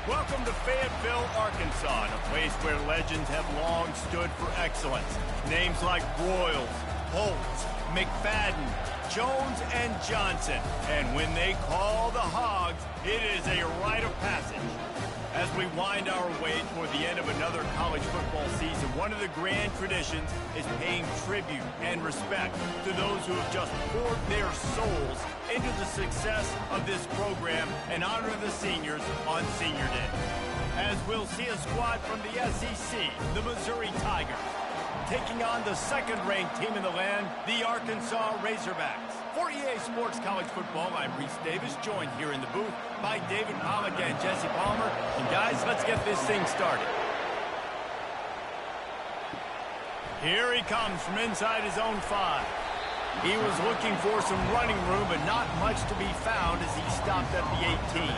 Welcome to Fayetteville, Arkansas, a place where legends have long stood for excellence. Names like Broyles, Holtz, McFadden, Jones, and Johnson. And when they call the Hogs, it is a rite of passage. As we wind our way toward the end of another college football season, one of the grand traditions is paying tribute and respect to those who have just poured their souls into the success of this program and honor the seniors on Senior Day. As we'll see a squad from the SEC, the Missouri Tigers, taking on the second-ranked team in the land, the Arkansas Razorbacks. For EA Sports College Football, I'm Reese Davis, joined here in the booth by David Pollack and Jesse Palmer. And guys, let's get this thing started. Here he comes from inside his own 5. He was looking for some running room, but not much to be found as he stopped at the 18.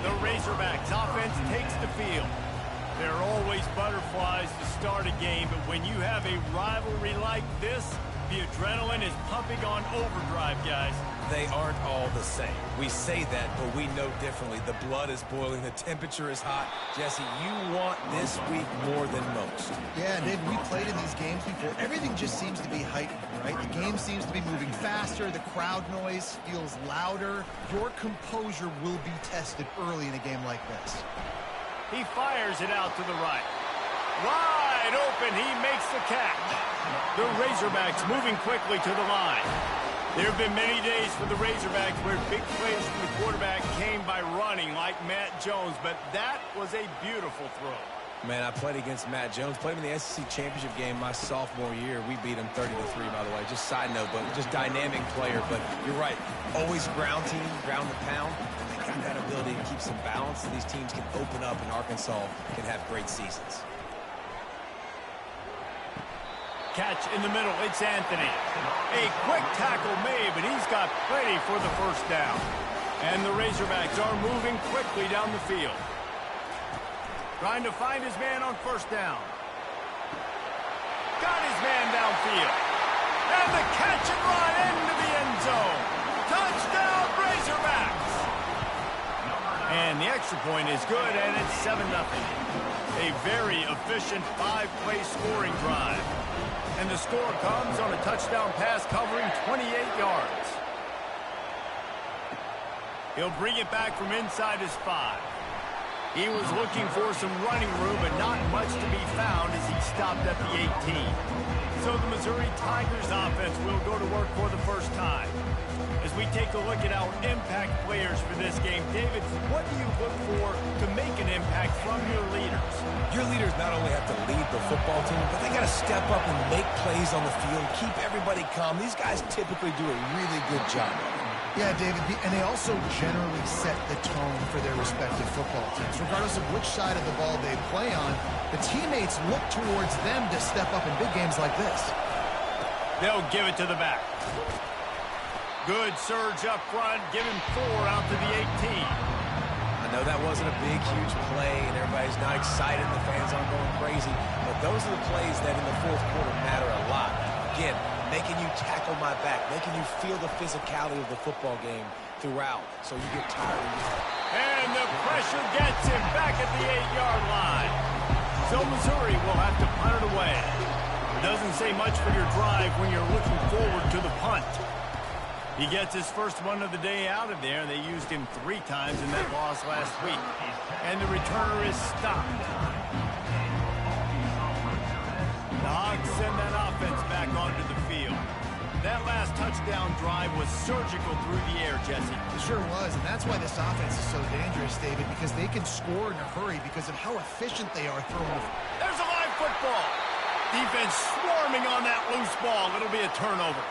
The Razorbacks offense takes the field. There are always butterflies to start a game, but when you have a rivalry like this, the adrenaline is pumping on overdrive, guys. They aren't all the same. We say that, but we know differently. The blood is boiling. The temperature is hot. Jesse, you want this week more than most. Yeah, Dave, we played in these games before. Everything just seems to be heightened, right? The game seems to be moving faster. The crowd noise feels louder. Your composure will be tested early in a game like this. He fires it out to the right. Wide open, he makes the catch. The Razorbacks moving quickly to the line. There have been many days for the Razorbacks where big plays from the quarterback came by running like Matt Jones, but that was a beautiful throw. Man, I played against Matt Jones. Played him in the SEC Championship game my sophomore year. We beat him 30-3, by the way. Just side note, but just dynamic player. But you're right. Always ground team, ground the pound. They got that ability to keep some balance. These teams can open up, and Arkansas can have great seasons. Catch in the middle, it's Anthony. A quick tackle made, but he's got plenty for the first down. And the Razorbacks are moving quickly down the field. Trying to find his man on first down. Got his man downfield. And the catch and run into the end zone. Touchdown, Razorbacks! And the extra point is good, and it's 7-0. A very efficient 5-play scoring drive. And the score comes on a touchdown pass covering 28 yards. He'll bring it back from inside his 5. He was looking for some running room, but not much to be found as he stopped at the 18. So the Missouri Tigers offense will go to work for the first time. As we take a look at our impact players for this game, David, what do you look for to make an impact from your leaders? Your leaders not only have to lead the football team, but they got to step up and make plays on the field, keep everybody calm. These guys typically do a really good job. Yeah, David, and they also generally set the tone for their respective football teams. Regardless of which side of the ball they play on, the teammates look towards them to step up in big games like this. They'll give it to the back. Good surge up front, giving 4 out to the 18. I know that wasn't a big, huge play, and everybody's not excited, the fans aren't going crazy, but those are the plays that in the fourth quarter matter a lot. Again, making you tackle my back, making you feel the physicality of the football game throughout, so you get tired. And the pressure gets him back at the 8-yard line. So Missouri will have to punt it away. It doesn't say much for your drive when you're looking forward to the punt. He gets his first one of the day out of there. They used him 3 times in that loss last week. And the returner is stopped. The Hogs send that offense back onto the field. That last touchdown drive was surgical through the air, Jesse. It sure was, and that's why this offense is so dangerous, David, because they can score in a hurry because of how efficient they are throwing the... There's a live football. Defense swarming on that loose ball. It'll be a turnover.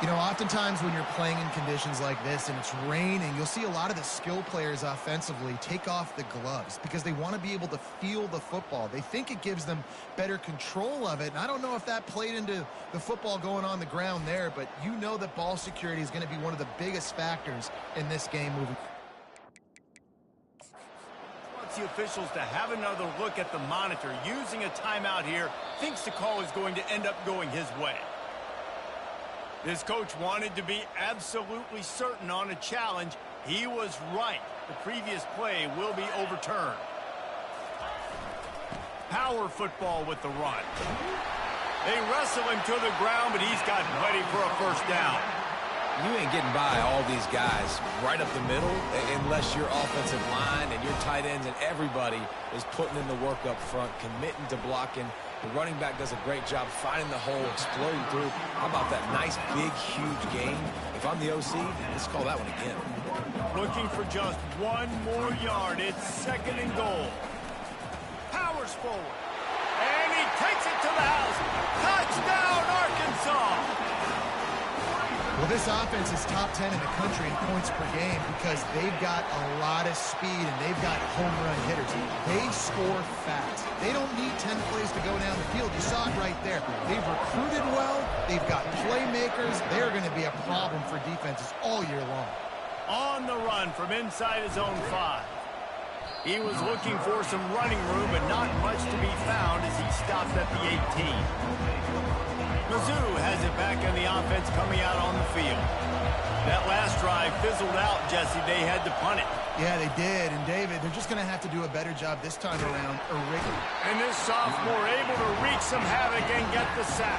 You know, oftentimes when you're playing in conditions like this and it's raining, you'll see a lot of the skill players offensively take off the gloves because they want to be able to feel the football. They think it gives them better control of it. And I don't know if that played into the football going on the ground there, but you know that ball security is going to be one of the biggest factors in this game moving. Wants the officials to have another look at the monitor. Using a timeout here, thinks the call is going to end up going his way. This coach wanted to be absolutely certain on a challenge, He was right. The previous play will be overturned. Power football with the run. They wrestle him to the ground, but he's got plenty for a first down. You ain't getting by all these guys right up the middle unless your offensive line and your tight ends and everybody is putting in the work up front, committing to blocking. The running back does a great job finding the hole, exploding through. How about that nice, big, huge gain? If I'm the OC, let's call that one again. Looking for just one more yard. It's 2nd and goal. Powers forward. And he takes it to the house. Touchdown, Arkansas! Well, this offense is top 10 in the country in points per game because they've got a lot of speed and they've got home run hitters. They score fast. They don't need 10 plays to go down the field. You saw it right there. They've recruited well. They've got playmakers. They're going to be a problem for defenses all year long. On the run from inside his own 5. He was looking for some running room, but not much to be found as he stopped at the 18. Mizzou has it back on the offense coming out on the field. That last drive fizzled out, Jesse. They had to punt it. Yeah, they did. And, David, they're just going to have to do a better job this time around. And this sophomore able to wreak some havoc and get the sack.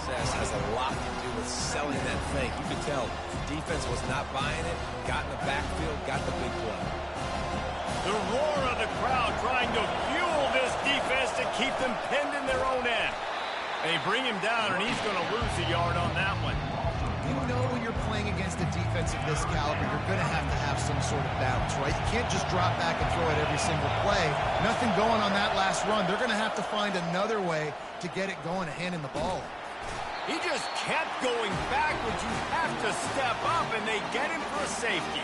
Success has a lot to do with selling that fake. You could tell defense was not buying it, got in the backfield, got the big play. The roar of the crowd trying to fuel this defense to keep them pinned in their own end. They bring him down, and he's going to lose a yard on that one. You know when you're playing against a defense of this caliber, you're going to have some sort of balance, right? You can't just drop back and throw it every single play. Nothing going on that last run. They're going to have to find another way to get it going and handing the ball. He just kept going backwards. You have to step up, and they get him for a safety.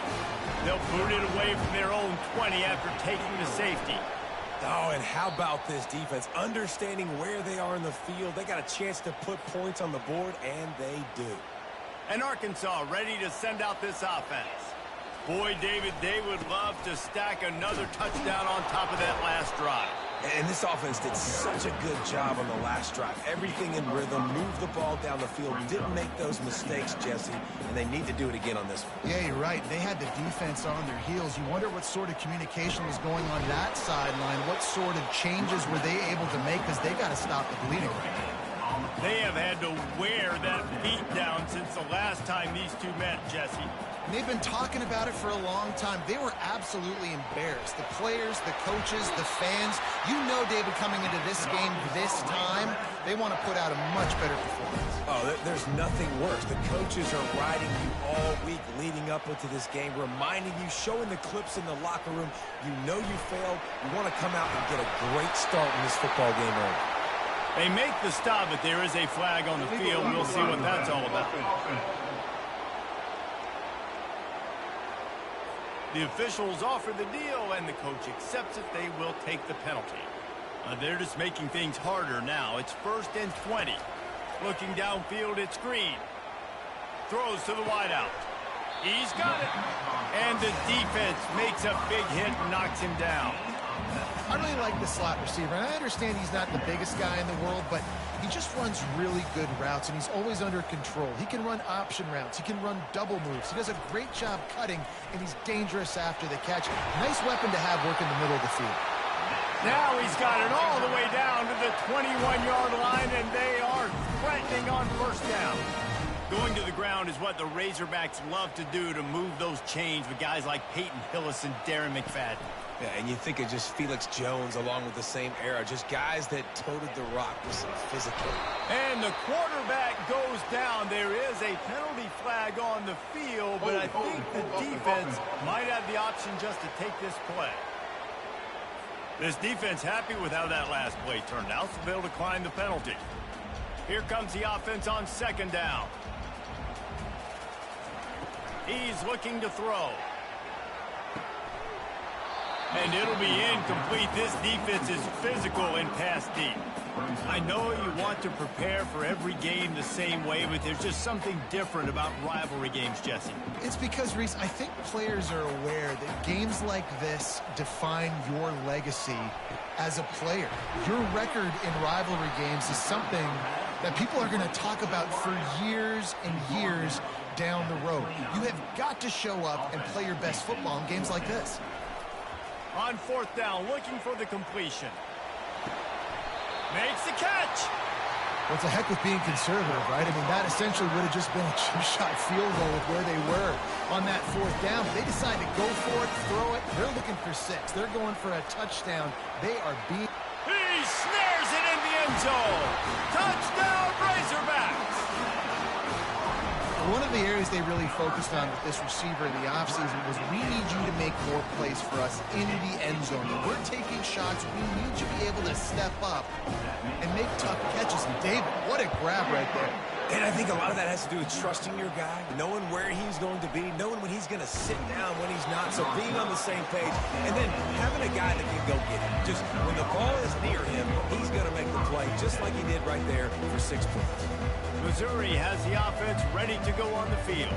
They'll boot it away from their own 20 after taking the safety. Oh, and how about this defense? Understanding where they are in the field. They got a chance to put points on the board, and they do. And Arkansas ready to send out this offense. Boy, David, they would love to stack another touchdown on top of that last drive. And this offense did such a good job on the last drive. Everything in rhythm, moved the ball down the field, didn't make those mistakes, Jesse, and they need to do it again on this one. Yeah, you're right. They had the defense on their heels. You wonder what sort of communication was going on that sideline. What sort of changes were they able to make because they got to stop the bleeding right now. They have had to wear that beat down since the last time these two met, Jesse. And they've been talking about it for a long time. They were absolutely embarrassed. The players, the coaches, the fans. You know, David, coming into this game this time, they want to put out a much better performance. Oh, there's nothing worse. The coaches are riding you all week leading up into this game, reminding you, showing the clips in the locker room. You know you failed. You want to come out and get a great start in this football game early. They make the stop, but there is a flag on the field. We'll see what that's all about. The officials offer the deal, and the coach accepts it. They will take the penalty. They're just making things harder now. It's 1st and 20. Looking downfield, it's Green. Throws to the wideout. He's got it. And the defense makes a big hit and knocks him down. I really like the slot receiver, and I understand he's not the biggest guy in the world, but he just runs really good routes, and he's always under control. He can run option routes. He can run double moves. He does a great job cutting, and he's dangerous after the catch. Nice weapon to have working the middle of the field. Now he's got it all the way down to the 21-yard line, and they are threatening on 1st down. Going to the ground is what the Razorbacks love to do to move those chains with guys like Peyton Hillis and Darren McFadden. Yeah, and you think of just Felix Jones along with the same era, just guys that toted the rock with some physical. And the quarterback goes down. There is a penalty flag on the field, but I think the defense might have the option just to take this play. This defense happy with how that last play turned out, so they'll decline the penalty. Here comes the offense on 2nd down. He's looking to throw. And it'll be incomplete. This defense is physical and pass deep. I know you want to prepare for every game the same way, but there's just something different about rivalry games, Jesse. It's because, Reese, I think players are aware that games like this define your legacy as a player. Your record in rivalry games is something that people are going to talk about for years and years down the road. You have got to show up and play your best football in games like this. On fourth down, looking for the completion. Makes the catch. What's the heck with being conservative, right? I mean, that essentially would have just been a two-shot field goal with where they were on that fourth down. They decide to go for it, throw it. They're looking for 6. They're going for a touchdown. They are being... He snares it in the end zone. Touchdown, Razorbacks. One of the areas they really focused on with this receiver in the offseason was we need you to make more plays for us in the end zone. When we're taking shots, we need you to be able to step up and make tough catches. And David, what a grab right there. And I think a lot of that has to do with trusting your guy, knowing where he's going to be, knowing when he's going to sit down, when he's not. So being on the same page, and then having a guy that can go get it. Just when the ball is near him, he's going to make the play, just like he did right there for 6 points. Missouri has the offense ready to go on the field.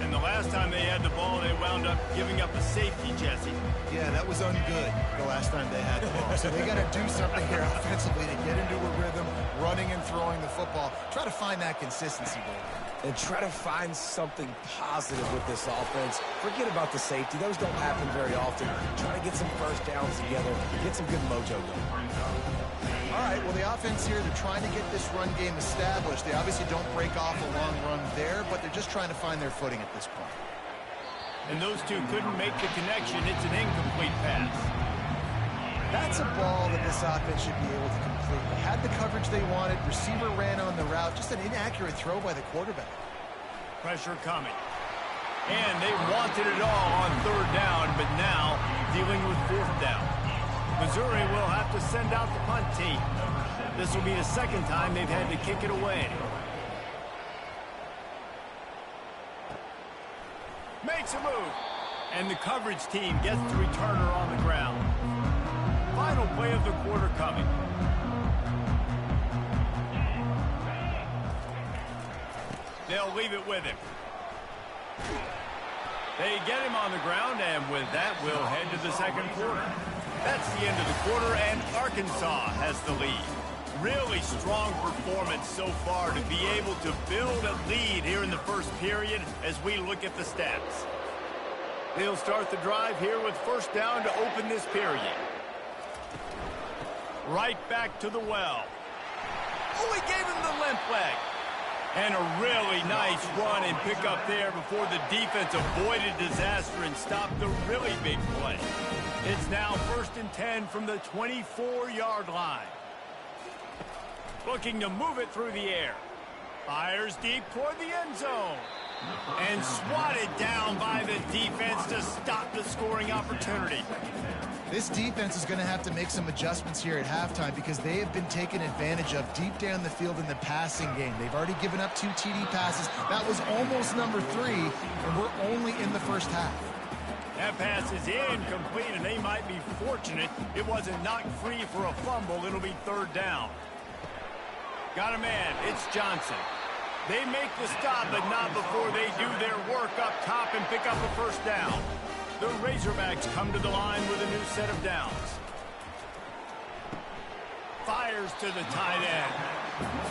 And the last time they had the ball, they wound up giving up a safety, Jesse. Yeah, that was ungood the last time they had the ball. So they got to do something here offensively to get into a rhythm, running and throwing the football. Try to find that consistency, Dave. And try to find something positive with this offense. Forget about the safety. Those don't happen very often. Try to get some first downs together. Get some good mojo going. All right, well, the offense here, they're trying to get this run game established. They obviously don't break off a long run there, but they're just trying to find their footing at this point. And those two couldn't make the connection. It's an incomplete pass. That's a ball that this offense should be able to complete. They had the coverage they wanted. Receiver ran on the route. Just an inaccurate throw by the quarterback. Pressure coming. And they wanted it all on third down, but now dealing with fourth down. Missouri will have to send out the punt team. This will be the second time they've had to kick it away. Makes a move. And the coverage team gets the returner on the ground. Final play of the quarter coming. They'll leave it with him. They get him on the ground, and with that, we'll head to the second quarter. That's the end of the quarter, and Arkansas has the lead. Really strong performance so far to be able to build a lead here in the first period as we look at the stats. They'll start the drive here with first down to open this period. Right back to the well. Oh, he gave him the limp leg. And a really nice run and pick up there before the defense avoided disaster and stopped the really big play. It's now 1st and 10 from the 24-yard line. Looking to move it through the air. Fires deep toward the end zone. And swatted down by the defense to stop the scoring opportunity. This defense is going to have to make some adjustments here at halftime because they have been taken advantage of deep down the field in the passing game. They've already given up 2 TD passes. That was almost number 3, and we're only in the first half. That pass is incomplete, and they might be fortunate it wasn't knocked free for a fumble. It'll be third down. Got a man. It's Johnson. They make the stop, but not before they do their work up top and pick up a first down. The Razorbacks come to the line with a new set of downs. Fires to the tight end.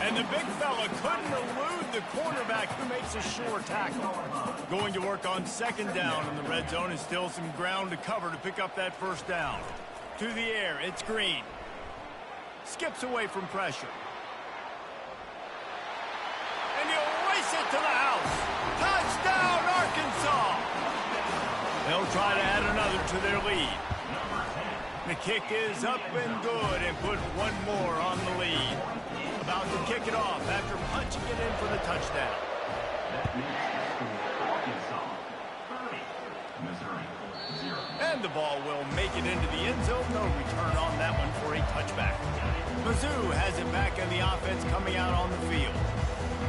And the big fella couldn't elude the cornerback who makes a sure tackle. Going to work on second down in the red zone, and still some ground to cover to pick up that first down. To the air, it's Green. Skips away from pressure. And he'll race it to the house. Touchdown, Arkansas! They'll try to add another to their lead. The kick is up and good and put one more on the lead. About to kick it off after punching it in for the touchdown. And the ball will make it into the end zone. No return on that one for a touchback. Mizzou has it back in the offense coming out on the field.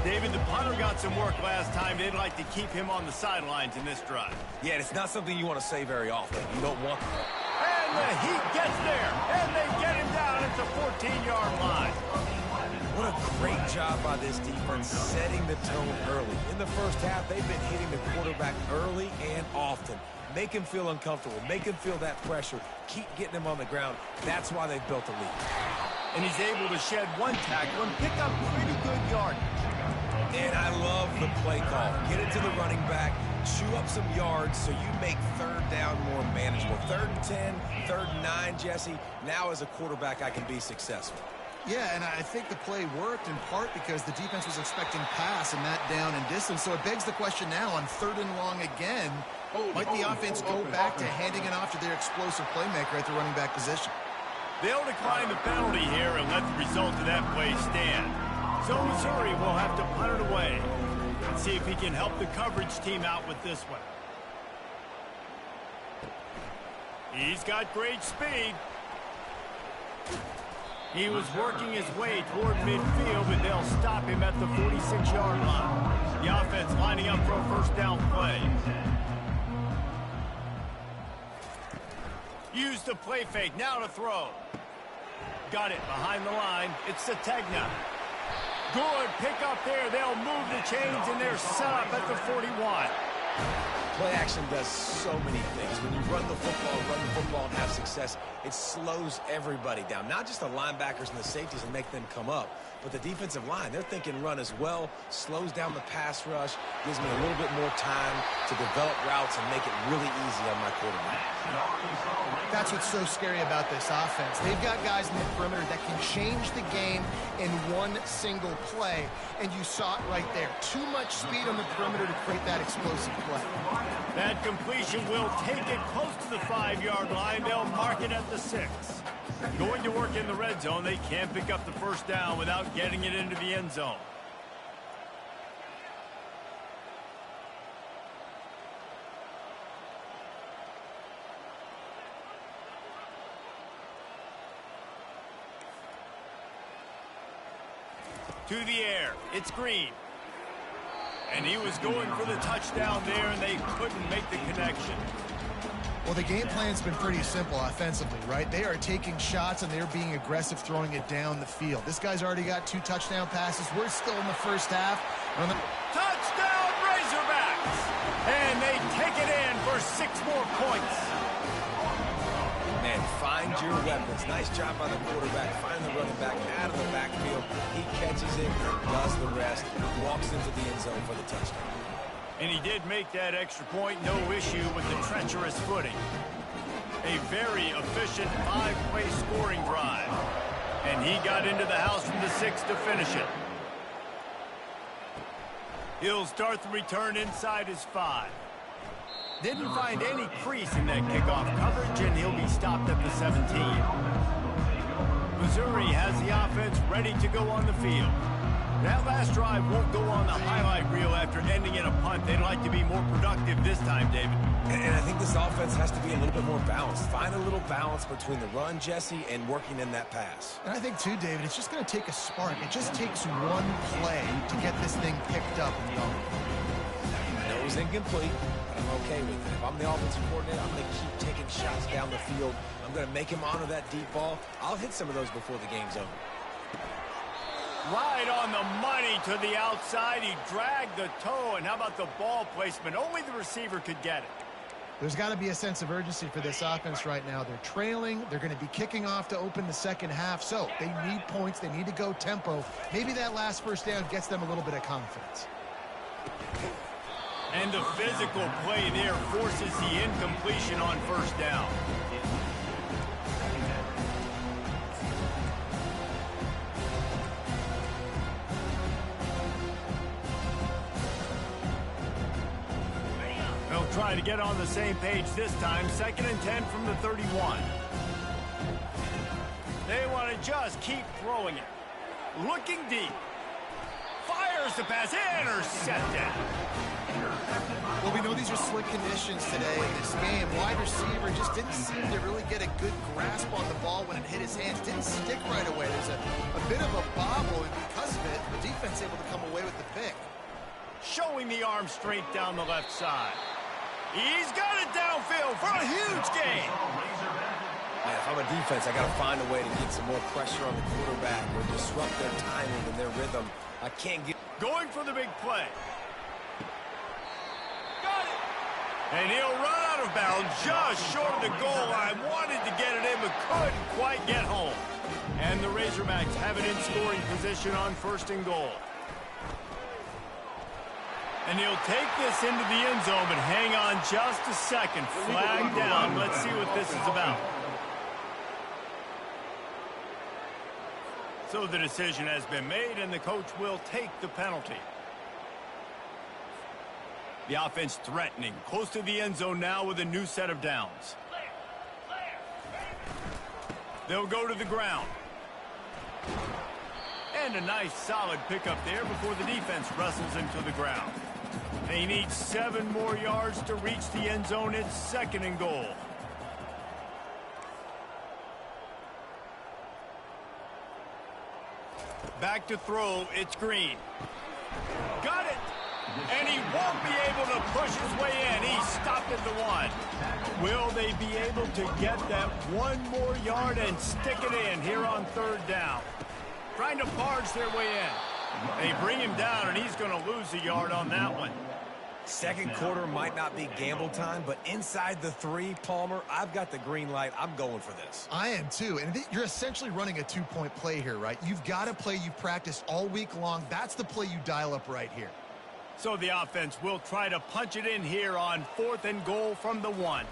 David, the punter got some work last time. They'd like to keep him on the sidelines in this drive. Yeah, it's not something you want to say very often. You don't want... And he gets there, and they get him down down at the 14-yard line. What a great job by this defense setting the tone early. In the first half, they've been hitting the quarterback early and often. Make him feel uncomfortable. Make him feel that pressure. Keep getting him on the ground. That's why they've built a lead. And he's able to shed one tackle and pick up pretty good yardage. And I love the play call. Get it to the running back, chew up some yards so you make third down more manageable. 3rd and 10, 3rd and 9, Jesse. Now as a quarterback, I can be successful. Yeah, and I think the play worked in part because the defense was expecting pass and that down and distance. So it begs the question now on 3rd and long again, might the offense go back to handing it off to their explosive playmaker at the running back position? They'll decline the penalty here and let the result of that play stand. So Missouri will have to punt it away and see if he can help the coverage team out with this one. He's got great speed. He was working his way toward midfield, but they'll stop him at the 46-yard line. The offense lining up for a first down play. Use the play fake, now to throw. Got it behind the line. It's Sategna. Good pick up there. They'll move the chains, and they're set up at the 41. Play action does so many things. When you run the football and have success, it slows everybody down. Not just the linebackers and the safeties and make them come up, but the defensive line. They're thinking run as well, slows down the pass rush, gives me a little bit more time to develop routes and make it really easy on my quarterback. That's what's so scary about this offense. They've got guys in the perimeter that can change the game in one single play, and you saw it right there. Too much speed on the perimeter to create that explosive play. That completion will take it close to the 5-yard line. They'll mark it at the 6. Going to work in the red zone, they can't pick up the first down without getting it into the end zone. To the air, it's Green. And he was going for the touchdown there, and they couldn't make the connection. Well, the game plan's been pretty simple offensively, right? They are taking shots, and they're being aggressive throwing it down the field. This guy's already got 2 touchdown passes. We're still in the first half. Touchdown, Razorbacks! And they take it in for 6 more points. Man, find your weapons. Nice job by the quarterback. Find the running back out of the backfield. He catches it and does the rest. Walks into the end zone for the touchdown. And he did make that extra point, no issue with the treacherous footing. A very efficient 5-play scoring drive. And he got into the house from the 6 to finish it. He'll start the return inside his 5. Didn't find any crease in that kickoff coverage, and he'll be stopped at the 17. Missouri has the offense ready to go on the field. That last drive won't go on the highlight reel after ending in a punt. They'd like to be more productive this time, David. And I think this offense has to be a little bit more balanced. Find a little balance between the run, Jesse, and working in that pass. And I think, too, David, it's just going to take a spark. It just takes one play to get this thing picked up and going. I know it was incomplete, but I'm okay with it. If I'm the offensive coordinator, I'm going to keep taking shots down the field. I'm going to make him honor that deep ball. I'll hit some of those before the game's over. Right on the money to the outside. He dragged the toe, and how about the ball placement? Only the receiver could get it. There's got to be a sense of urgency for this offense right now. They're trailing. They're going to be kicking off to open the second half. So they need points. They need to go tempo. Maybe that last first down gets them a little bit of confidence. And the physical play there forces the incompletion on first down. They'll try to get on the same page this time. 2nd and 10 from the 31. They want to just keep throwing it. Looking deep. Fires the pass. Intercepted. Well, we know these are slick conditions today in this game. Wide receiver just didn't seem to really get a good grasp on the ball when it hit his hands. Didn't stick right away. There's a bit of a bobble, and because of it, the defense able to come away with the pick. Showing the arm strength down the left side. He's got it downfield for a huge gain. Man, if I'm a defense, I got to find a way to get some more pressure on the quarterback or disrupt their timing and their rhythm. I can't get... Going for the big play. Got it! And he'll run out of bounds just short of the goal line. Wanted to get it in, but couldn't quite get home. And the Razorbacks have it in scoring position on 1st and goal. And he'll take this into the end zone, but hang on just a second. Flag down. Let's see what this is about. So the decision has been made, and the coach will take the penalty. The offense threatening, close to the end zone now with a new set of downs. They'll go to the ground. And a nice solid pickup there before the defense wrestles him to the ground. They need 7 more yards to reach the end zone. It's 2nd and goal. Back to throw, it's Green. Got it! And he won't be able to push his way in. He stopped at the 1. Will they be able to get that 1 more yard and stick it in here on 3rd down? Trying to barge their way in. They bring him down, and he's going to lose a yard on that one. Second quarter might not be gamble time, but inside the 3, Palmer, I've got the green light. I'm going for this. I am too, and you're essentially running a 2-point play here, right? You've got a play you've practiced all week long. That's the play you dial up right here. So the offense will try to punch it in here on 4th and goal from the 1.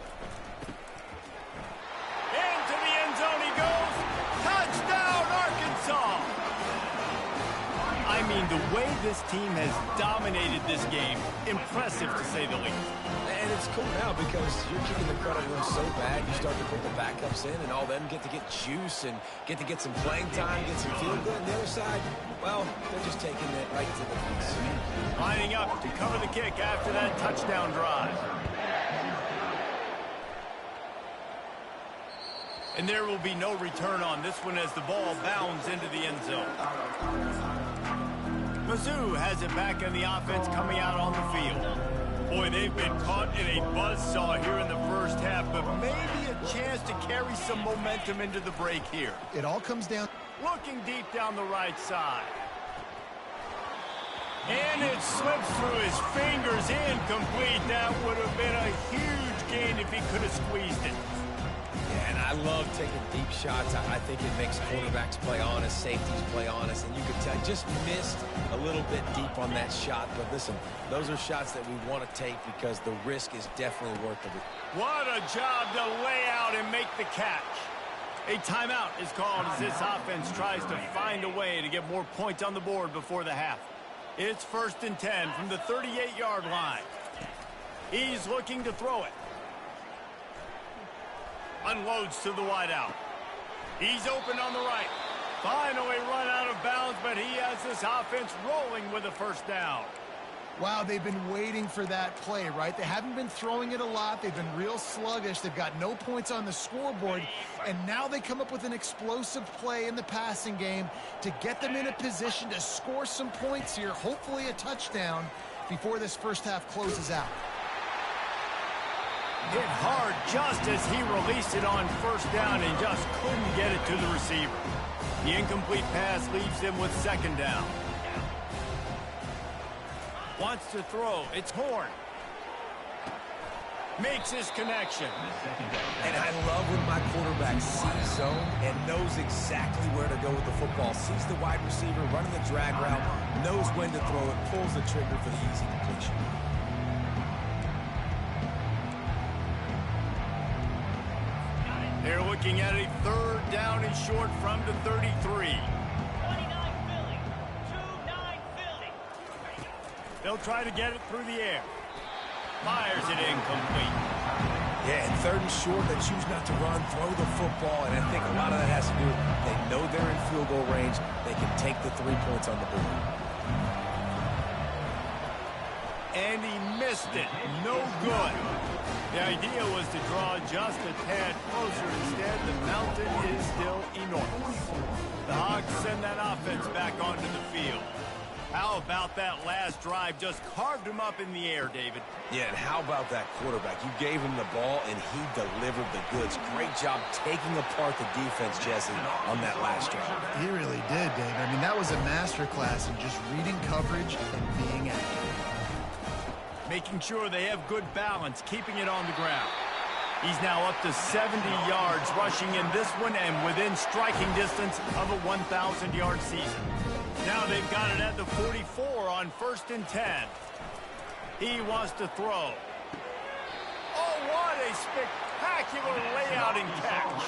Into the end zone he goes. Touchdown, Arkansas! I mean, the way this team has dominated this game, impressive to say the least. And it's cool now because you're kicking the credit room so bad, you start to put the backups in, and all them get to get juice and get to get some playing time, get some feel good. And the other side, well, they're just taking it right to the piece. Lining up to cover the kick after that touchdown drive. And there will be no return on this one as the ball bounds into the end zone. Mizzou has it back in the offense coming out on the field. Boy, they've been caught in a buzzsaw here in the first half, but maybe a chance to carry some momentum into the break here. It all comes down... Looking deep down the right side. And it slips through his fingers, incomplete. That would have been a huge gain if he could have squeezed it. And I love taking deep shots. I think it makes quarterbacks play honest, safeties play honest, and you can tell just missed a little bit deep on that shot. But listen, those are shots that we want to take because the risk is definitely worth it. What a job to lay out and make the catch. A timeout is called as this offense tries to find a way to get more points on the board before the half. It's 1st and 10 from the 38-yard line. He's looking to throw it. Unloads to the wideout. He's open on the right. Finally run out of bounds, but he has this offense rolling with a 1st down. Wow, they've been waiting for that play, right? They haven't been throwing it a lot. They've been real sluggish. They've got no points on the scoreboard. And now they come up with an explosive play in the passing game to get them in a position to score some points here, hopefully a touchdown, before this first half closes out. Hit hard just as he released it on 1st down and just couldn't get it to the receiver. The incomplete pass leaves him with 2nd down. Wants to throw. It's Horn. Makes his connection. And I love when my quarterback sees zone and knows exactly where to go with the football. Sees the wide receiver running the drag route, knows when to throw it, pulls the trigger for the easy completion. They're looking at a 3rd down and short from the 33. They'll try to get it through the air. Fires it incomplete. Yeah, and 3rd and short, they choose not to run, throw the football, and I think a lot of that has to do, they know they're in field goal range. They can take the 3 points on the board. And he missed it. No good. The idea was to draw just a tad closer. Instead, the mountain is still enormous. The Hogs send that offense back onto the field. How about that last drive? Just carved him up in the air, David. Yeah, and how about that quarterback? You gave him the ball, and he delivered the goods. Great job taking apart the defense, Jesse, on that last drive. He really did, Dave. I mean, that was a masterclass in just reading coverage and being accurate. Making sure they have good balance, keeping it on the ground. He's now up to 70 yards rushing in this one and within striking distance of a 1,000-yard season. Now they've got it at the 44 on 1st and 10. He wants to throw. Oh, what a spectacular layout and catch.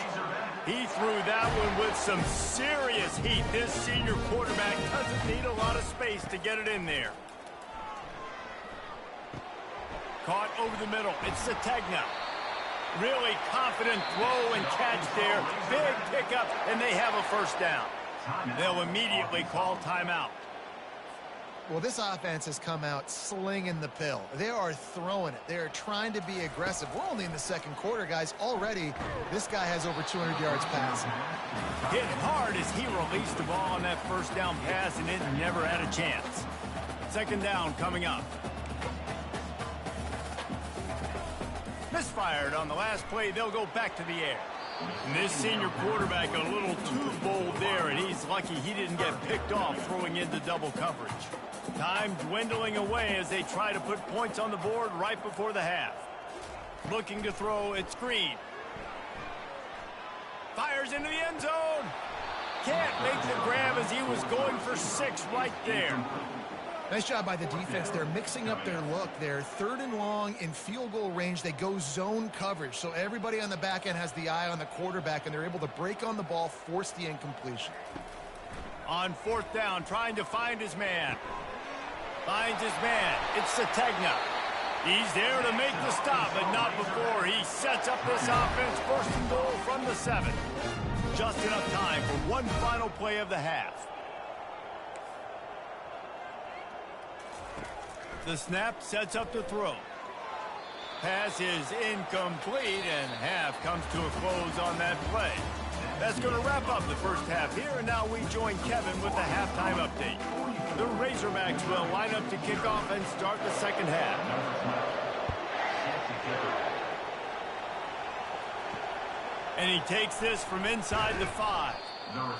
He threw that one with some serious heat. This senior quarterback doesn't need a lot of space to get it in there. Caught over the middle. It's Sategna. Really confident throw and catch there. Big pickup, and they have a first down. They'll immediately call timeout. Well, this offense has come out slinging the pill. They are throwing it. They are trying to be aggressive. We're only in the second quarter, guys. Already, this guy has over 200 yards passing. Hit hard as he released the ball on that first down pass, and it never had a chance. Second down coming up. Misfired on the last play. They'll go back to the air. And this senior quarterback a little too bold there, and he's lucky he didn't get picked off throwing into double coverage. Time dwindling away as they try to put points on the board right before the half. Looking to throw, it's Green. Fires into the end zone. Can't make the grab as he was going for 6 right there. Nice job by the defense. They're mixing up their look. They're 3rd and long in field goal range. They go zone coverage. So everybody on the back end has the eye on the quarterback, and they're able to break on the ball, force the incompletion. On 4th down, trying to find his man. Finds his man. It's Sategna. He's there to make the stop, but not before. He sets up this offense. 1st and goal from the 7. Just enough time for one final play of the half. The snap sets up the throw. Pass is incomplete, and half comes to a close on that play. That's going to wrap up the first half here, and now we join Kevin with the halftime update. The Razorbacks will line up to kick off and start the second half. And he takes this from inside the 5.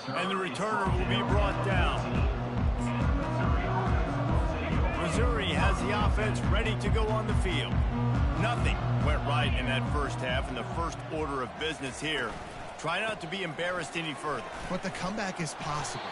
And the returner will be brought down. Missouri has the offense ready to go on the field. Nothing went right in that first half, and the first order of business here. Try not to be embarrassed any further. But the comeback is possible.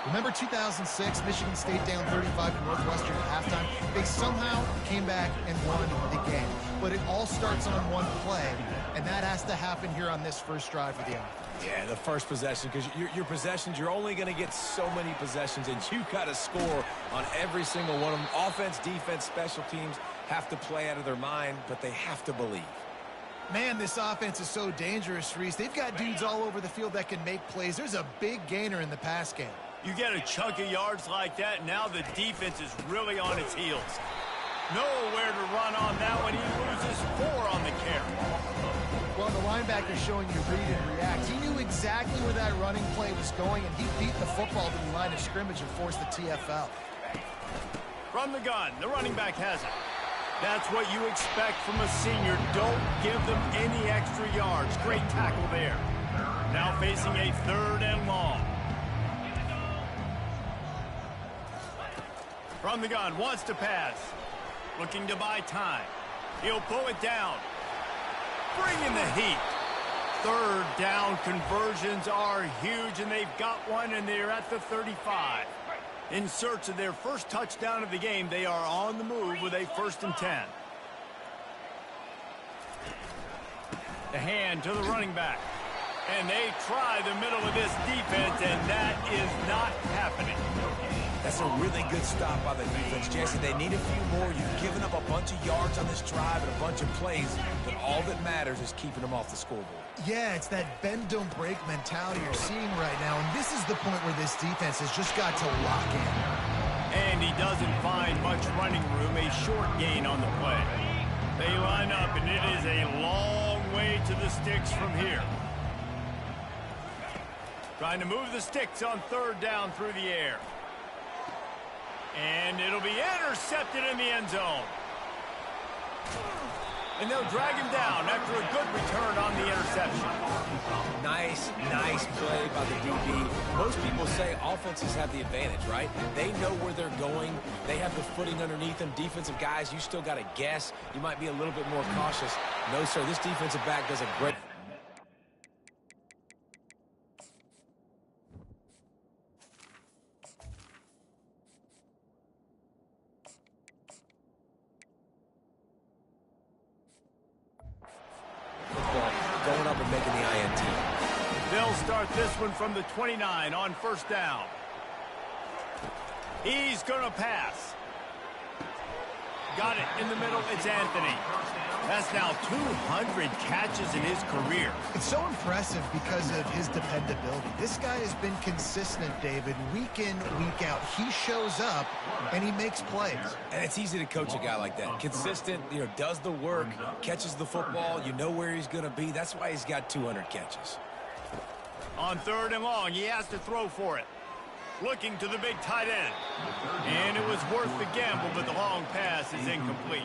Remember 2006, Michigan State down 35 to Northwestern at halftime? They somehow came back and won the game. But it all starts on one play, and that has to happen here on this first drive for the offense. Yeah, the first possession, because your possessions, you're only going to get so many possessions, and you got to score on every single one of them. Offense, defense, special teams have to play out of their mind, but they have to believe. Man, this offense is so dangerous, Reese. They've got dudes all over the field that can make plays. There's a big gainer in the pass game. You get a chunk of yards like that, now the defense is really on its heels. Nowhere to run on that one. He loses 4 on the carry. Well, the linebacker showing you read and react. He knew exactly where that running play was going, and he beat the football to the line of scrimmage and forced the TFL. From the gun, the running back has it. That's what you expect from a senior. Don't give them any extra yards. Great tackle there. Now facing a 3rd and long. From the gun, wants to pass. Looking to buy time. He'll pull it down. Bring in the heat. 3rd down conversions are huge, and they've got one, and they're at the 35. In search of their first touchdown of the game, they are on the move with a 1st and 10. The hand to the running back. And they try the middle of this defense, and that is not happening. That's a really good stop by the defense, Jesse. They need a few more. You've given up a bunch of yards on this drive and a bunch of plays, but all that matters is keeping them off the scoreboard. Yeah, it's that bend, don't break mentality you're seeing right now, and this is the point where this defense has just got to lock in. And he doesn't find much running room, a short gain on the play. They line up, and it is a long way to the sticks from here. Trying to move the sticks on 3rd down through the air. And it'll be intercepted in the end zone. And they'll drag him down after a good return on the interception. Nice play by the DB. Most people say offenses have the advantage, right? They know where they're going. They have the footing underneath them. Defensive guys, you still got to guess. You might be a little bit more cautious. No, sir, this defensive back does a great... going up and making the INT. They'll start this one from the 29 on first down. He's going to pass. Got it in the middle. It's Anthony. That's now 200 catches in his career. It's so impressive because of his dependability. This guy has been consistent, David, week in, week out. He shows up, and he makes plays. And it's easy to coach a guy like that. Consistent, does the work, catches the football. You know where he's going to be. That's why he's got 200 catches. On third and long, he has to throw for it. Looking to the big tight end. And it was worth the gamble, but the long pass is incomplete.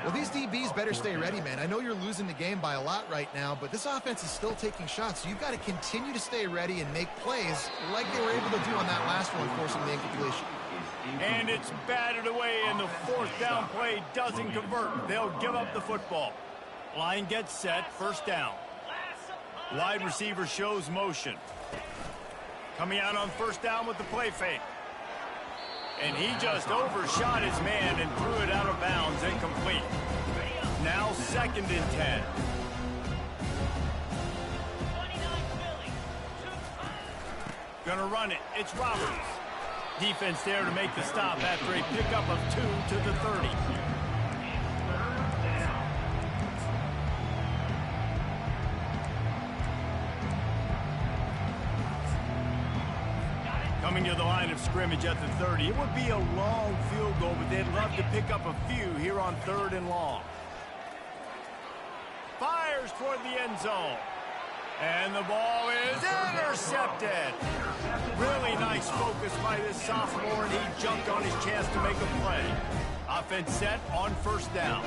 Well, these DBs better stay ready, man. I know you're losing the game by a lot right now, but this offense is still taking shots, so you've got to continue to stay ready and make plays like they were able to do on that last one, forcing the incompletion. And it's batted away, and the fourth down play doesn't convert. They'll give up the football. Line gets set, first down. Wide receiver shows motion. Coming out on first down with the play fake. And he just overshot his man and threw it out of bounds, incomplete. Now second and 10. Gonna run it. It's Roberts. Defense there to make the stop after a pickup of 2 to the 30. Coming to the line of scrimmage at the 30. It would be a long field goal, but they'd love to pick up a few here on third and long. Fires toward the end zone. And the ball is intercepted. Really nice focus by this sophomore, and he jumped on his chance to make a play. Offense set on first down.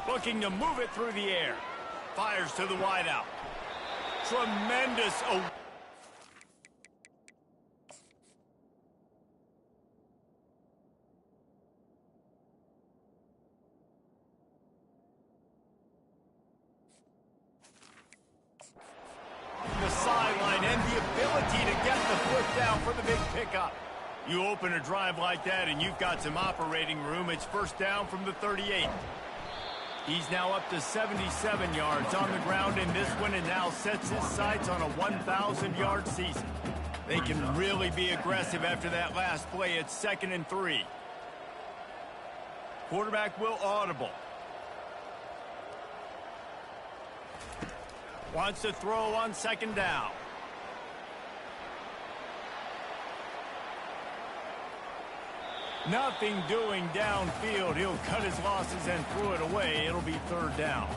Looking to move it through the air. Fires to the wideout. Tremendous. The sideline and the ability to get the foot down for the big pickup. You open a drive like that and you've got some operating room. It's first down from the 38. He's now up to 77 yards on the ground in this one and now sets his sights on a 1,000-yard season. They can really be aggressive after that last play. It's second and 3. Quarterback will audible. Wants to throw on second down. Nothing doing downfield. He'll cut his losses and throw it away. It'll be third down.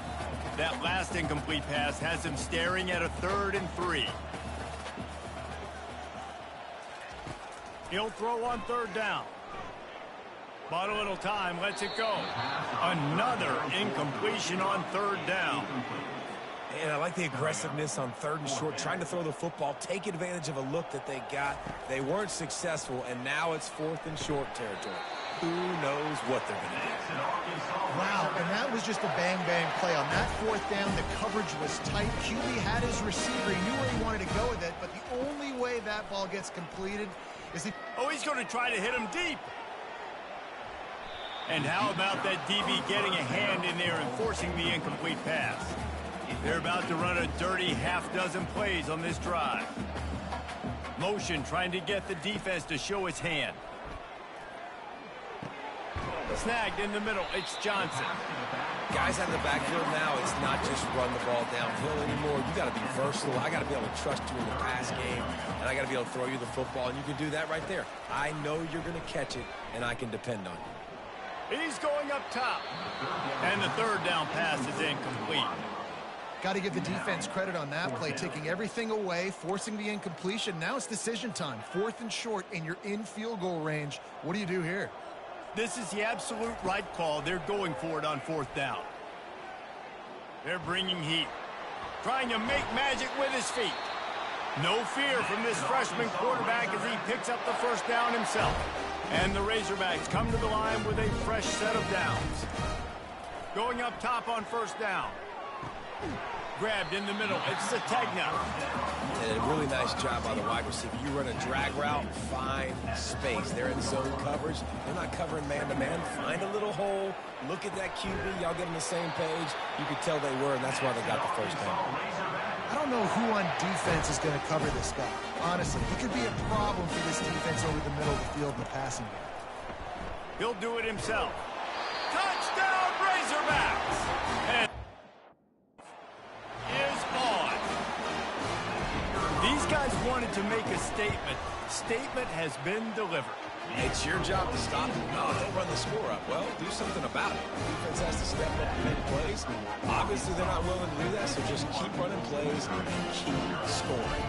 That last incomplete pass has him staring at a 3rd and 3. He'll throw on third down. Bought a little time, lets it go. Another incompletion on third down. And I like the aggressiveness on 3rd and short, trying to throw the football, take advantage of a look that they got. They weren't successful, and now it's 4th and short territory. Who knows what they're going to do? Wow, and that was just a bang-bang play. On that 4th down, the coverage was tight. QB had his receiver. He knew where he wanted to go with it, but the only way that ball gets completed is if... Oh, he's going to try to hit him deep. And how about that DB getting a hand in there and forcing the incomplete pass? They're about to run a dirty half-dozen plays on this drive. Motion trying to get the defense to show its hand. Snagged in the middle. It's Johnson. Guys out of the backfield now, it's not just run the ball downhill anymore. You got to be versatile. I got to be able to trust you in the pass game, and I got to be able to throw you the football, and you can do that right there. I know you're going to catch it, and I can depend on you. He's going up top. And the third down pass is incomplete. Got to give the defense credit on that play, taking everything away, forcing the incompletion. Now it's decision time. 4th and short, and you're in field goal range. What do you do here? This is the absolute right call. They're going for it on 4th down. They're bringing heat. Trying to make magic with his feet. No fear from this freshman quarterback as he picks up the first down himself. And the Razorbacks come to the line with a fresh set of downs. Going up top on 1st down. Grabbed in the middle. It's Sategna. And a really nice job by the wide receiver. You run a drag route, find space. They're in zone coverage. They're not covering man-to-man. Find a little hole. Look at that QB. Y'all get on the same page. You could tell they were, and that's why they got the first down. I don't know who on defense is going to cover this guy. Honestly, he could be a problem for this defense over the middle of the field in the passing game. He'll do it himself. Touchdown, Razorbacks! And is on. These guys wanted to make a statement. Statement has been delivered. It's your job to stop them. No, don't run the score up. Well, do something about it. The defense has to step up and make plays. Obviously, they're not willing to do that, so just keep running plays and keep scoring.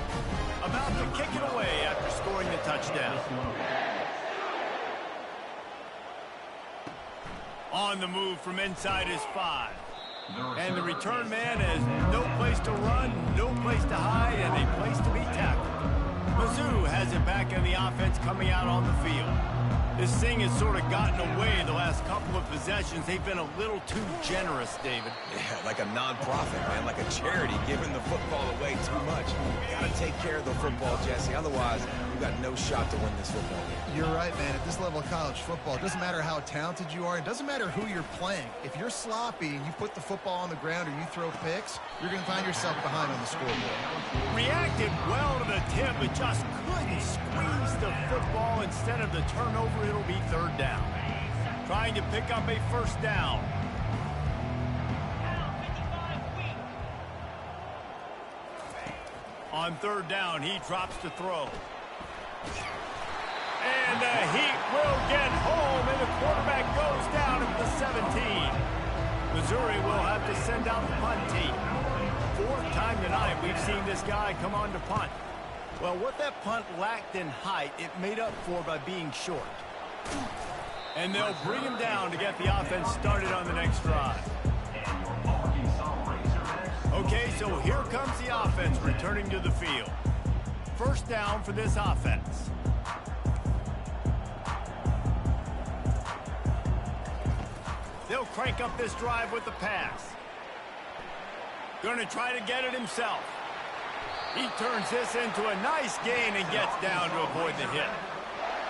About to kick it away after scoring the touchdown. On the move from inside his 5. And the return man has no place to run, no place to hide, and a place to be tackled. Mizzou has it back in the offense coming out on the field. This thing has sort of gotten away the last couple of possessions. They've been a little too generous, David. Yeah, like a non-profit, man, like a charity giving the football away too much. You got to take care of the football, Jesse. Otherwise, you've got no shot to win this football game. You're right, man. At this level of college football, it doesn't matter how talented you are. It doesn't matter who you're playing. If you're sloppy and you put the football on the ground or you throw picks, you're going to find yourself behind on the scoreboard. Reacted well to the tip, but just couldn't squeeze the football. Instead of the turnover, it'll be 3rd down. Trying to pick up a 1st down. On 3rd down, he drops to throw. And the Heat will get home, and the quarterback goes down at the 17. Missouri will have to send out the punt team. 4th time tonight we've seen this guy come on to punt. Well, what that punt lacked in height, it made up for by being short. And they'll bring him down to get the offense started on the next drive. Okay, so here comes the offense returning to the field. 1st down for this offense. They'll crank up this drive with the pass. Going to try to get it himself. He turns this into a nice gain and gets down to avoid the hit.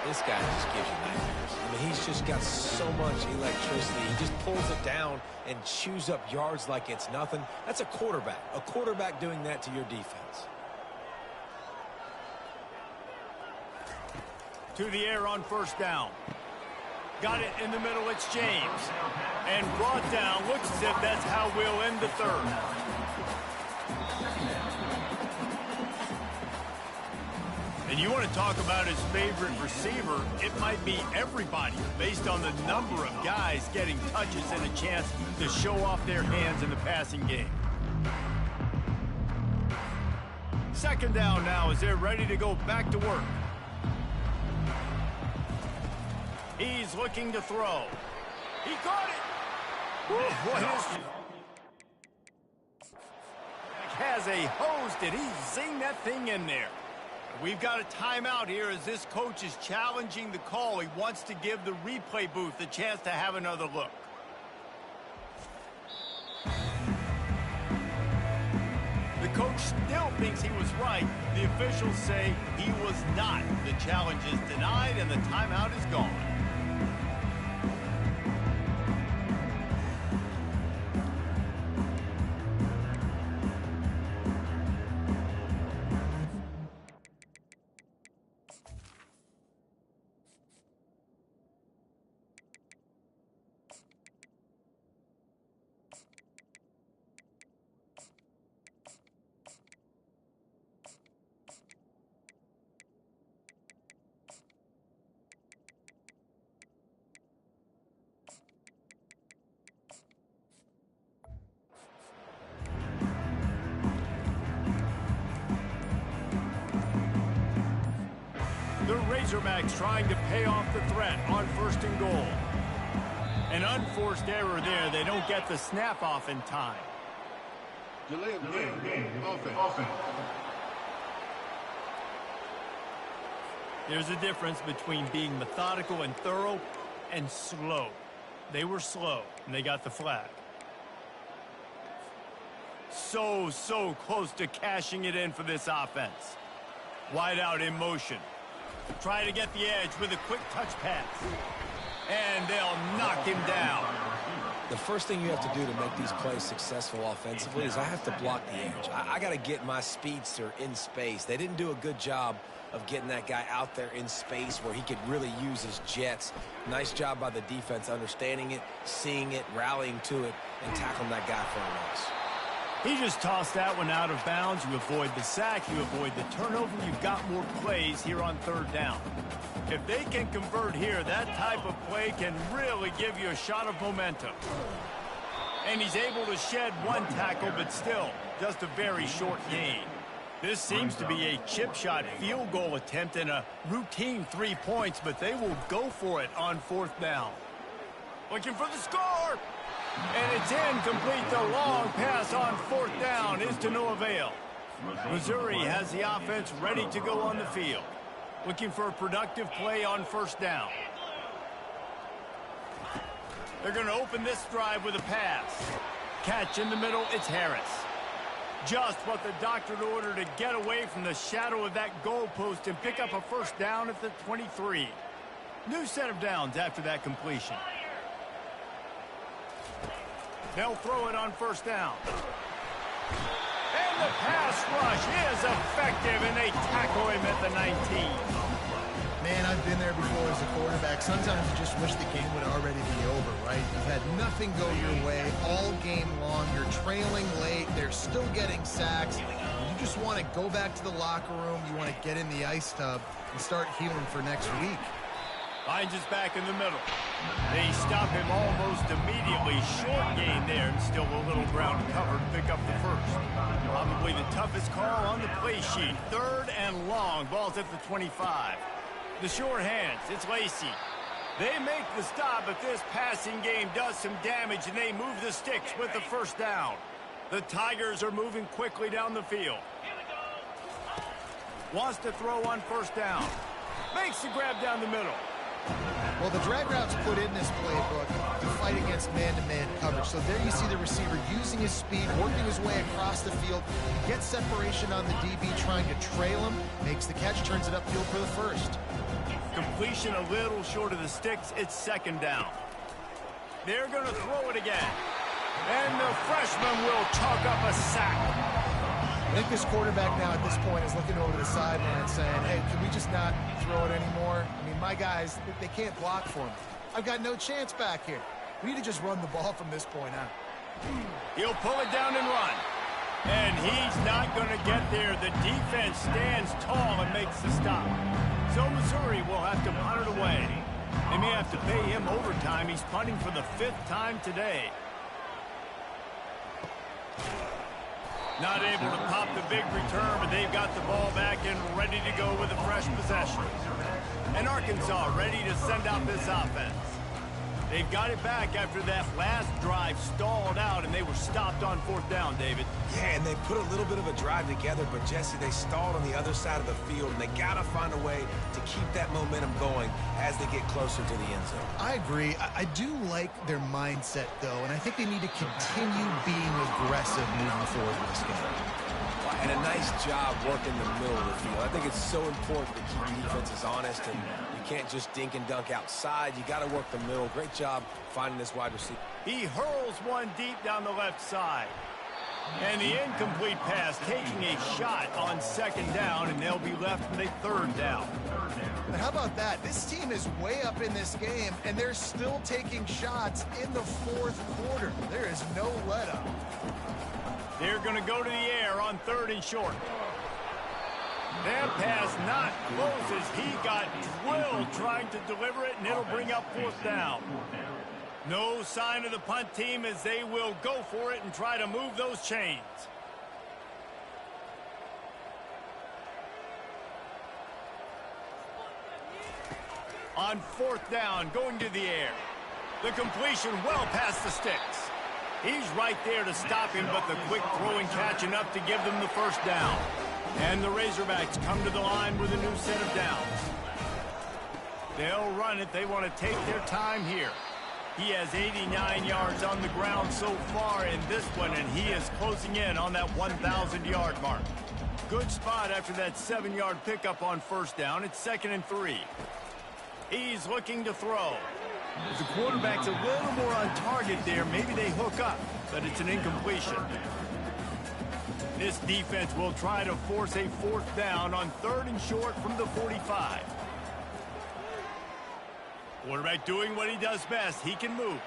This guy just gives you nightmares. I mean, he's just got so much electricity. He just pulls it down and chews up yards like it's nothing. That's a quarterback. A quarterback doing that to your defense. To the air on 1st down. Got it in the middle. It's James. And brought down. Looks as if that's how we'll end the 3rd. And you want to talk about his favorite receiver, it might be everybody based on the number of guys getting touches and a chance to show off their hands in the passing game. 2nd down now as they're ready to go back to work. He's looking to throw. He caught it. What has a hose. Did he zing that thing in there? We've got a timeout here as this coach is challenging the call. He wants to give the replay booth a chance to have another look. The coach still thinks he was right. The officials say he was not. The challenge is denied and the timeout is gone. Razorbacks trying to pay off the threat on 1st and goal. An unforced error there. They don't get the snap off in time. Delay of game. Offense. There's a difference between being methodical and thorough and slow. They were slow, and they got the flag. So close to cashing it in for this offense. Wide out in motion. Try to get the edge with a quick touch pass. And they'll knock him down. The first thing you have to do to make these plays successful offensively is I have to block the edge. I got to get my speedster in space. They didn't do a good job of getting that guy out there in space where he could really use his jets. Nice job by the defense understanding it, seeing it, rallying to it, and tackling that guy for a loss. He just tossed that one out of bounds. You avoid the sack, you avoid the turnover. You've got more plays here on 3rd down. If they can convert here, that type of play can really give you a shot of momentum. And he's able to shed one tackle, but still, just a very short gain. This seems to be a chip shot field goal attempt and a routine 3 points, but they will go for it on 4th down. Looking for the score! And it's incomplete. The long pass on 4th down is to no avail. Missouri has the offense ready to go on the field. Looking for a productive play on 1st down. They're going to open this drive with a pass. Catch in the middle, it's Harris. Just what the doctor ordered to get away from the shadow of that goalpost and pick up a 1st down at the 23. New set of downs after that completion. They'll throw it on 1st down. And the pass rush is effective, and they tackle him at the 19. Man, I've been there before as a quarterback. Sometimes you just wish the game would already be over, right? You've had nothing go your way all game long. You're trailing late. They're still getting sacks. You just want to go back to the locker room. You want to get in the ice tub and start healing for next week. Finds his back in the middle. They stop him almost immediately. Short gain there, and still a little ground cover to pick up the 1st. Probably the toughest call on the play sheet. 3rd and long. Ball's at the 25. The short hands, it's Lacey. They make the stop, but this passing game does some damage, and they move the sticks with the 1st down. The Tigers are moving quickly down the field. Wants to throw on 1st down. Makes the grab down the middle. Well, the drag route's put in this playbook to fight against man-to-man coverage. So there you see the receiver using his speed, working his way across the field. He gets separation on the DB, trying to trail him, makes the catch, turns it upfield for the 1st. Completion a little short of the sticks. It's 2nd down. They're going to throw it again. And the freshman will chalk up a sack. I think this quarterback now at this point is looking over the sideline saying, hey, can we just not throw it anymore? I mean, my guys, they can't block for me. I've got no chance back here. We need to just run the ball from this point out. He'll pull it down and run. And he's not going to get there. The defense stands tall and makes the stop. So Missouri will have to punt it away. They may have to pay him overtime. He's punting for the 5th time today. Not able to pop the big return, but they've got the ball back and ready to go with a fresh possession. And Arkansas ready to send out this offense. They've got it back after that last drive stalled out, and they were stopped on 4th down, David. Yeah, and they put a little bit of a drive together, but Jesse, they stalled on the other side of the field, and they got to find a way to keep that momentum going as they get closer to the end zone. I agree. I do like their mindset, though, and I think they need to continue being aggressive moving forward in this game. And a nice job working the middle of the field. I think it's so important to keep defenses honest, and you can't just dink and dunk outside. You got to work the middle. Great job finding this wide receiver. He hurls one deep down the left side. And the incomplete pass taking a shot on 2nd down, and they'll be left with a 3rd down. But how about that? This team is way up in this game, and they're still taking shots in the 4th quarter. There is no let-up. They're going to go to the air on 3rd and short. That pass not close as he got drilled trying to deliver it, and it'll bring up 4th down. No sign of the punt team as they will go for it and try to move those chains. On 4th down, going to the air. The completion well past the sticks. He's right there to stop him, but the quick throw and catch enough to give them the first down. And the Razorbacks come to the line with a new set of downs. They'll run it. They want to take their time here. He has 89 yards on the ground so far in this one, and he is closing in on that 1,000-yard mark. Good spot after that 7-yard pickup on 1st down. It's 2nd and 3. He's looking to throw. The quarterback's a little more on target there. Maybe they hook up, but it's an incompletion. This defense will try to force a 4th down on 3rd and short from the 45. Quarterback doing what he does best. He can move.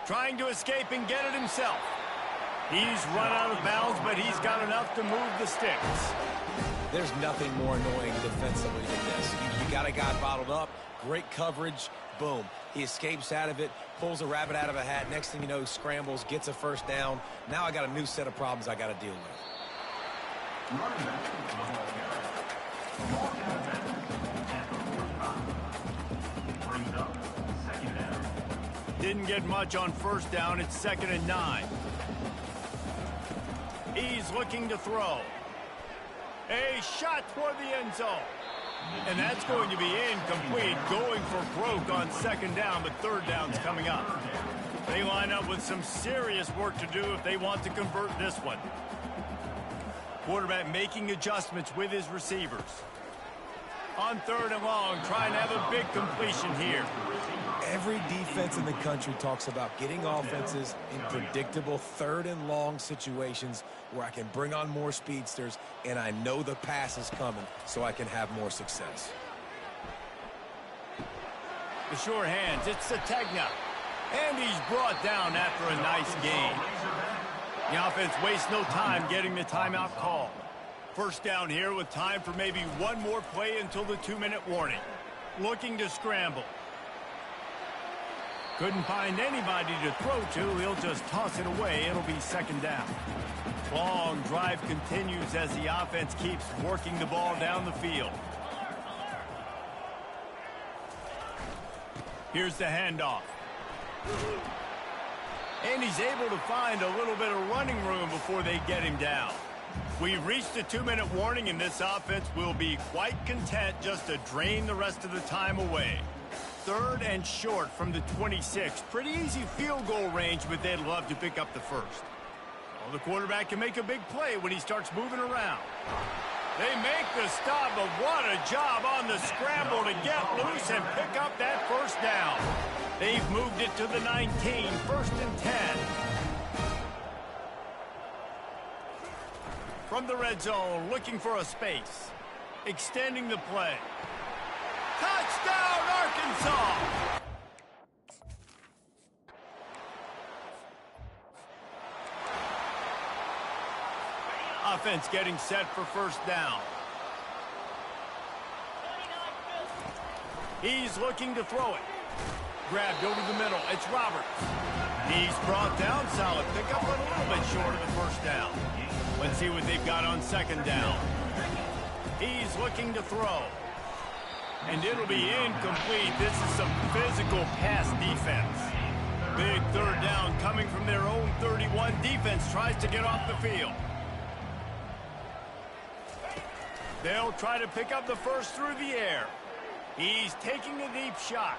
Trying to escape and get it himself. He's run out of bounds, but he's got enough to move the sticks. There's nothing more annoying defensively than this. You got a guy bottled up, great coverage, boom. He escapes out of it, pulls a rabbit out of a hat. Next thing you know, scrambles, gets a 1st down. Now I got a new set of problems I got to deal with. Didn't get much on 1st down. It's 2nd and 9. He's looking to throw. A shot toward the end zone. And that's going to be incomplete. Going for broke on 2nd down, but 3rd down's coming up. They line up with some serious work to do if they want to convert this one. Quarterback making adjustments with his receivers. On 3rd and long, trying to have a big completion here. Every defense in the country talks about getting offenses in predictable 3rd and long situations where I can bring on more speedsters and I know the pass is coming so I can have more success. The sure hands, it's Sategna. And he's brought down after a nice gain. The offense wastes no time getting the timeout call. 1st down here with time for maybe one more play until the 2-minute warning. Looking to scramble. Couldn't find anybody to throw to. He'll just toss it away. It'll be 2nd down. Long drive continues as the offense keeps working the ball down the field. Here's the handoff. And he's able to find a little bit of running room before they get him down. We've reached the 2-minute warning, and this offense will be quite content just to drain the rest of the time away. 3rd and short from the 26. Pretty easy field goal range, but they'd love to pick up the 1st. Well, the quarterback can make a big play when he starts moving around. They make the stop, but what a job on the scramble to get loose and pick up that 1st down. They've moved it to the 19, 1st and 10. From the red zone, looking for a space. Extending the play. Touchdown, Arkansas! Offense getting set for 1st down. He's looking to throw it. Grabbed over the middle. It's Roberts. He's brought down. Solid pickup, but a little bit short of the 1st down. Let's see what they've got on 2nd down. He's looking to throw. And it'll be incomplete. This is some physical pass defense. Big 3rd down coming from their own 31. Defense tries to get off the field. They'll try to pick up the 1st through the air. He's taking a deep shot.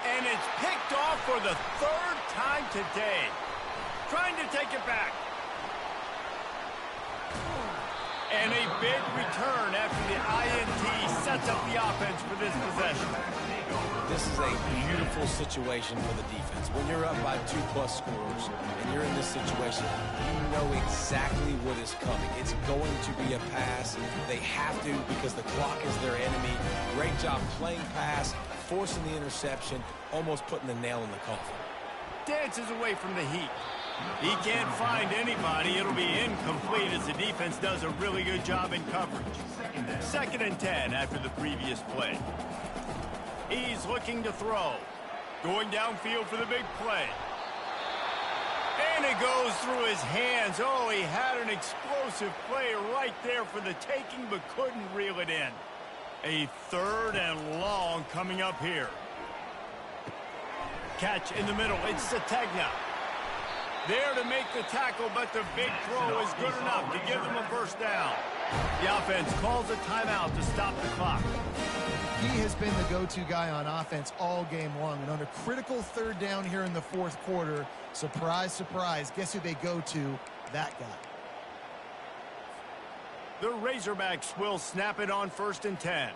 And it's picked off for the 3rd time today. Trying to take it back. And a big return after the INT sets up the offense for this possession. This is a beautiful situation for the defense. When you're up by 2+ scores and you're in this situation, you know exactly what is coming. It's going to be a pass. They have to because the clock is their enemy. Great job playing pass, forcing the interception, almost putting the nail in the coffin. Dances away from the heat. He can't find anybody. It'll be incomplete as the defense does a really good job in coverage. 2nd and 10 after the previous play. He's looking to throw. Going downfield for the big play. And it goes through his hands. Oh, he had an explosive play right there for the taking, but couldn't reel it in. A 3rd and long coming up here. Catch in the middle. It's Sategna. There to make the tackle, but the big throw is good enough to give them a first down. The offense calls a timeout to stop the clock. He has been the go-to guy on offense all game long. And on a critical 3rd down here in the 4th quarter, surprise, surprise, guess who they go to? That guy. The Razorbacks will snap it on 1st and 10.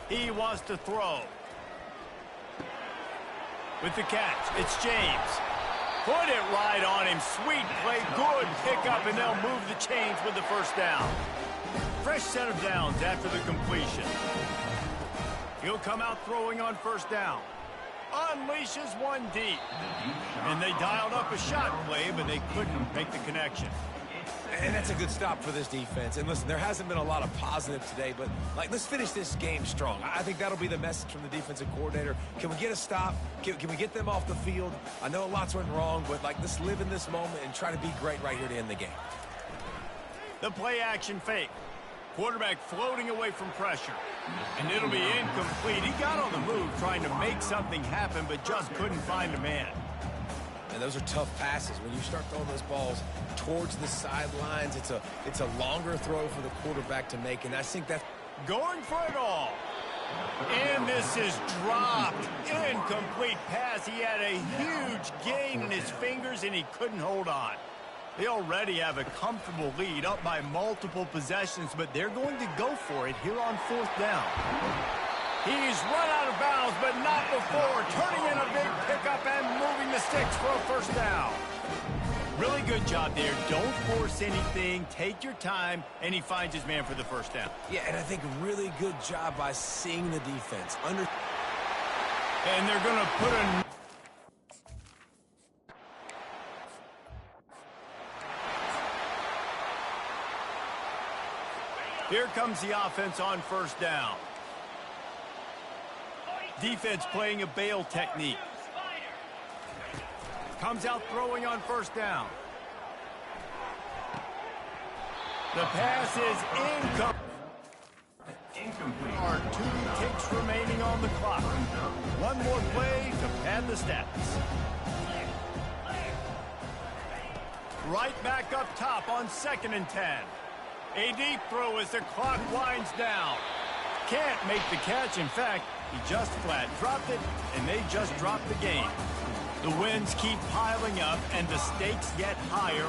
He wants to throw. With the catch, it's James. Put it right on him. Sweet play, good pickup, and they'll move the chains with the first down. Fresh set of downs after the completion. He'll come out throwing on 1st down. Unleashes one deep. And they dialed up a shot play, but they couldn't make the connection. And that's a good stop for this defense. And listen, there hasn't been a lot of positive today, but let's finish this game strong. I think that'll be the message from the defensive coordinator. Can we get a stop? Can we get them off the field? I know lots went wrong, but let's live in this moment and try to be great right here to end the game. The play action fake. Quarterback floating away from pressure. And it'll be incomplete. He got on the move trying to make something happen, but just couldn't find a man. And those are tough passes. When you start throwing those balls towards the sidelines, it's a longer throw for the quarterback to make, and I think that's going for it all. And this is dropped. Incomplete pass. He had a huge gain in his fingers, and he couldn't hold on. They already have a comfortable lead, up by multiple possessions, but they're going to go for it here on 4th down. He's run out of bounds, but not before. Turning in a big pickup and moving the sticks for a first down. Really good job there. Don't force anything. Take your time, and he finds his man for the first down. Yeah, and I think really good job by seeing the defense. And they're going to put a... Here comes the offense on 1st down. Defense playing a bail technique. Comes out throwing on 1st down. The pass is incomplete. There are 2 ticks remaining on the clock. One more play to pad the stats. Right back up top on 2nd and 10. A deep throw as the clock winds down. Can't make the catch. In fact, he just flat dropped it, and they just dropped the game. The wins keep piling up, and the stakes get higher.